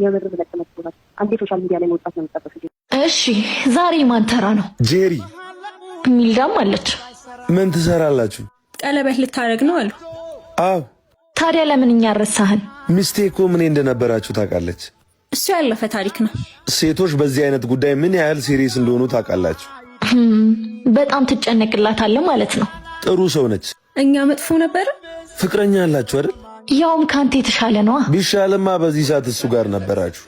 የምር ለተመጥቷል አንዴ ሶሻል ሚዲያ ላይ መውጣት ነው የምትጠበቀው። እሺ ዛሬ ማን ተራ ነው? ጄሪ ሚልዳም አለች። ምን ትሰራላችሁ? ቀለበት ልታረግ ነው አሉ። አዎ። ታዲያ ለምን እኛ ረሳህን? ሚስቴ እኮ ምን እንደነበራችሁ ታውቃለች። እሱ ያለፈ ታሪክ ነው። ሴቶች በዚህ አይነት ጉዳይ ምን ያህል ሲሪየስ እንደሆኑ ታውቃላችሁ። በጣም ትጨነቅላታለህ ማለት ነው። ጥሩ ሰው ነች። እኛ መጥፎ ነበር። ፍቅረኛ አላችሁ አይደል? ያውም ካንተ የተሻለ ነዋ። ቢሻልማ በዚህ ሰዓት እሱ ጋር ነበራችሁ።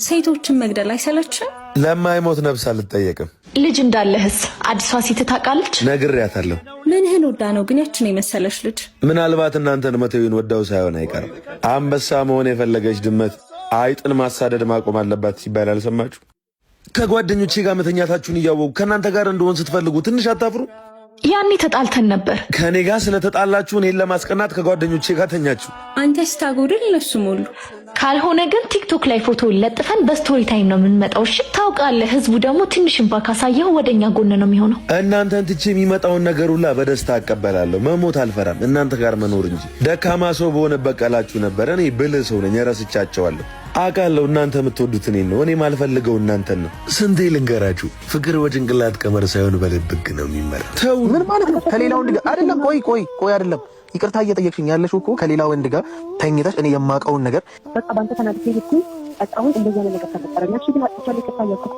ሴቶችን መግደል አይሰለችም? ለማይሞት ነፍስ አልጠየቅም። ልጅ እንዳለህስ አዲሷ ሴት ታውቃለች? ነግሬያታለሁ። ምንህን ወዳ ነው ግን ያችን የመሰለች ልጅ? ምናልባት እናንተን መተውን ወዳው ሳይሆን አይቀርም። አንበሳ መሆን የፈለገች ድመት አይጥን ማሳደድ ማቆም አለባት ሲባል አልሰማችሁ? ከጓደኞቼ ጋር መተኛታችሁን እያወቁ ከእናንተ ጋር እንደሆን ስትፈልጉ ትንሽ አታፍሩ? ያኔ ተጣልተን ነበር። ከኔ ጋር ስለተጣላችሁ እኔን ለማስቀናት ከጓደኞቼ ጋር ተኛችሁ። አንተ ስታጎድል እነሱ ሞሉ። ካልሆነ ግን ቲክቶክ ላይ ፎቶ ለጥፈን በስቶሪ ታይም ነው የምንመጣው። እሺ ታውቃለህ፣ ህዝቡ ደግሞ ትንሽ እንባ ካሳየው ወደኛ ጎን ነው የሚሆነው። እናንተን ትቼ የሚመጣውን ነገር ሁላ በደስታ አቀበላለሁ። መሞት አልፈራም፣ እናንተ ጋር መኖር እንጂ። ደካማ ሰው በሆነ በቀላችሁ ነበር። እኔ ብልህ ሰው ነኝ፣ ረስቻቸዋለሁ። አውቃለሁ እናንተ የምትወዱት እኔን ነው፣ እኔ ማልፈልገው እናንተን ነው። ስንቴ ልንገራችሁ፣ ፍቅር በጭንቅላት ቀመር ሳይሆን በልብ ህግ ነው የሚመራ። ተው። ምን ማለት ነው? ከሌላ ወንድ ጋር አይደለም። ቆይ አይደለም፣ ይቅርታ እየጠየቅሽኝ ያለሽው እኮ ከሌላ ወንድ ጋር ተኝተሽ እኔ የማውቀውን ነገር በቃ ባንተ ተናድጄ ልኩ አጣሁን እንደዚህ ነገር ተፈጠረና እሺ ግን አጥቻለሁ። ይቅርታ እያልኩት